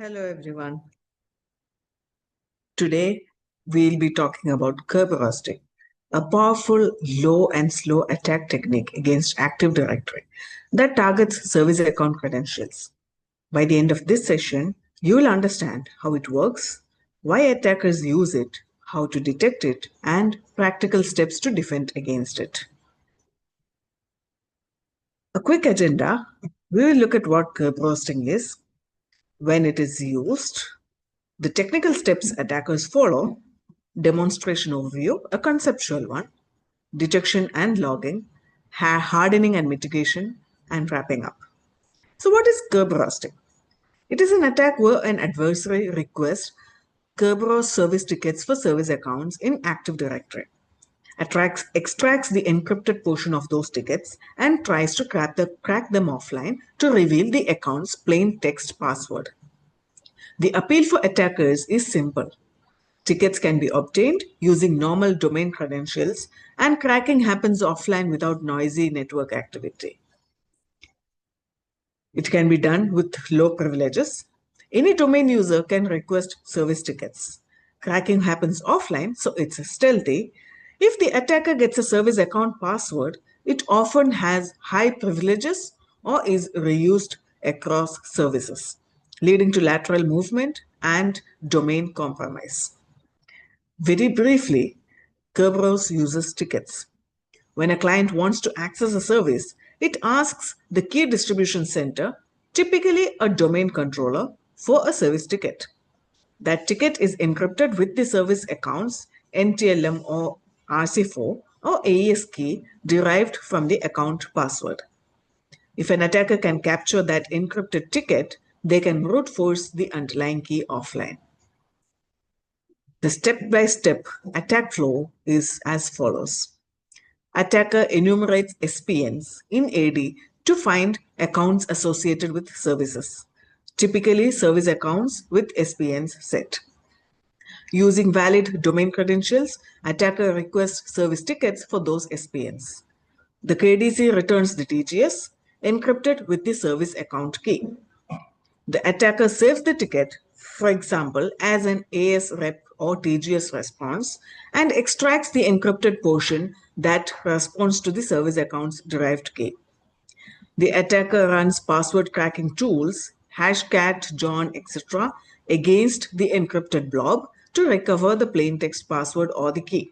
Hello everyone. Today we'll be talking about Kerberoasting, a powerful low and slow attack technique against Active Directory that targets service account credentials. By the end of this session, you will understand how it works, why attackers use it, how to detect it, and practical steps to defend against it. A quick agenda: we will look at what Kerberoasting is, when it is used, the technical steps attackers follow, demonstration overview, a conceptual one, detection and logging, hardening and mitigation, and wrapping up. So what is Kerberoasting? It is an attack where an adversary requests Kerberos service tickets for service accounts in Active Directory, extracts the encrypted portion of those tickets, and tries to crack them offline to reveal the account's plain text password. The appeal for attackers is simple. Tickets can be obtained using normal domain credentials, and cracking happens offline without noisy network activity. It can be done with low privileges. Any domain user can request service tickets. Cracking happens offline, so it's stealthy. If the attacker gets a service account password, it often has high privileges or is reused across services, leading to lateral movement and domain compromise. Very briefly, Kerberos uses tickets. When a client wants to access a service, it asks the key distribution center, typically a domain controller, for a service ticket. That ticket is encrypted with the service account's NTLM or RC4 or AES key derived from the account password. If an attacker can capture that encrypted ticket, they can brute force the underlying key offline. The step-by-step attack flow is as follows. Attacker enumerates SPNs in AD to find accounts associated with services, typically service accounts with SPNs set. Using valid domain credentials, attacker requests service tickets for those SPNs. The KDC returns the TGS, encrypted with the service account key. The attacker saves the ticket, for example, as an AS rep or TGS response, and extracts the encrypted portion that responds to the service account's derived key. The attacker runs password cracking tools, hashcat, John, etc., against the encrypted blob to recover the plaintext password or the key.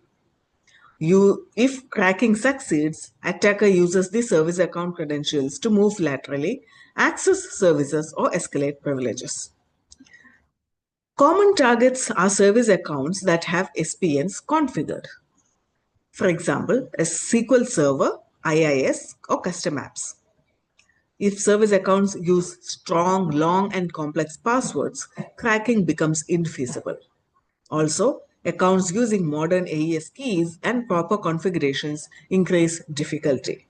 If cracking succeeds, attacker uses the service account credentials to move laterally, access services, or escalate privileges. Common targets are service accounts that have SPNs configured. For example, a SQL Server, IIS, or custom apps. If service accounts use strong, long, and complex passwords, cracking becomes infeasible. Also, accounts using modern AES keys and proper configurations increase difficulty.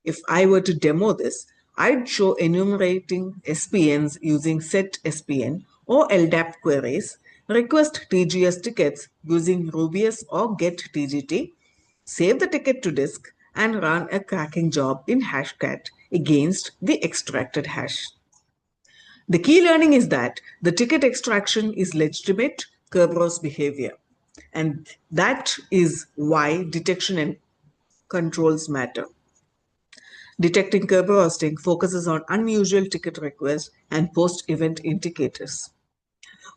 If I were to demo this, I'd show enumerating SPNs using set SPN or LDAP queries, request TGS tickets using Rubius or get TGT, save the ticket to disk, and run a cracking job in hashcat against the extracted hash. The key learning is that the ticket extraction is legitimate Kerberos behavior, and that is why detection and controls matter. Detecting Kerberoasting focuses on unusual ticket requests and post-event indicators.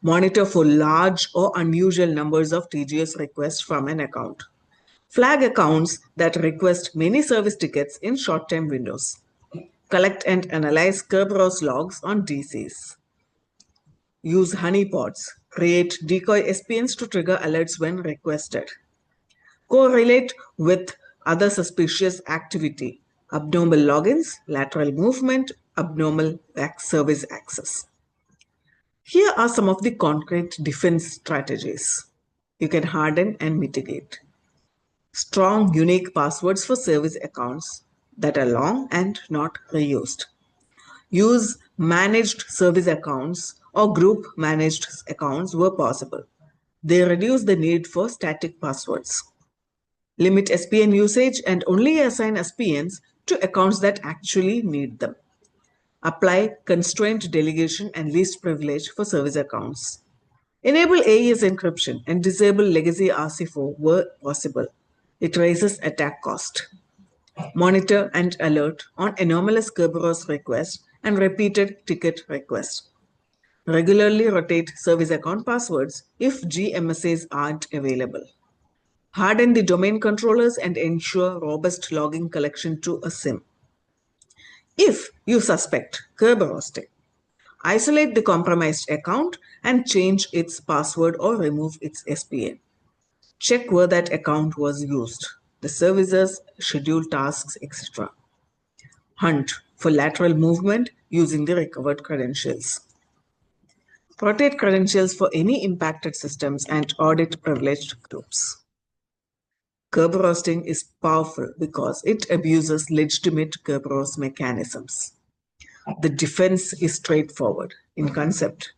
Monitor for large or unusual numbers of TGS requests from an account. Flag accounts that request many service tickets in short-term windows. Collect and analyze Kerberos logs on DCs. Use honeypots. Create decoy SPNs to trigger alerts when requested. Correlate with other suspicious activity. Abnormal logins, lateral movement, abnormal service access. Here are some of the concrete defense strategies. You can harden and mitigate. Strong, unique passwords for service accounts that are long and not reused. Use managed service accounts or group managed accounts where possible. They reduce the need for static passwords. Limit SPN usage and only assign SPNs to accounts that actually need them. Apply constraint delegation and least privilege for service accounts. Enable AES encryption and disable legacy RC4 where possible. It raises attack cost. Monitor and alert on anomalous Kerberos requests and repeated ticket requests. Regularly rotate service account passwords if GMSAs aren't available. Harden the domain controllers and ensure robust logging collection to a SIM. If you suspect Kerberoasting, isolate the compromised account and change its password or remove its SPA. Check where that account was used, the services, scheduled tasks, etc. Hunt for lateral movement using the recovered credentials. Protect credentials for any impacted systems and audit privileged groups. Kerberoasting is powerful because it abuses legitimate Kerberos mechanisms. The defense is straightforward in concept.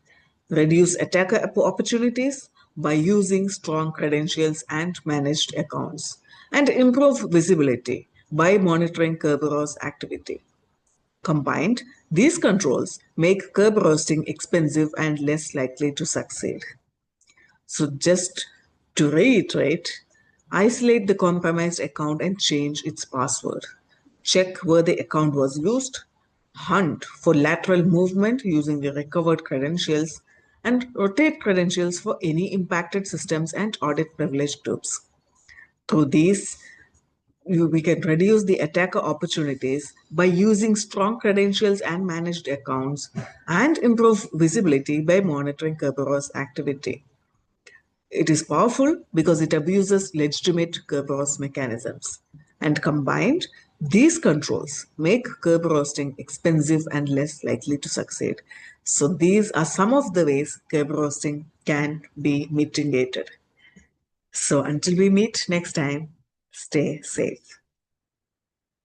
Reduce attacker opportunities by using strong credentials and managed accounts, and improve visibility by monitoring Kerberos activity. Combined, these controls make Kerberoasting expensive and less likely to succeed. So just to reiterate, isolate the compromised account and change its password. Check where the account was used. Hunt for lateral movement using the recovered credentials and rotate credentials for any impacted systems and audit privileged groups. Through these, we can reduce the attacker opportunities by using strong credentials and managed accounts and improve visibility by monitoring Kerberos activity. It is powerful because it abuses legitimate Kerberos mechanisms. And combined, these controls make Kerberoasting expensive and less likely to succeed. So these are some of the ways Kerberoasting can be mitigated. So until we meet next time, stay safe.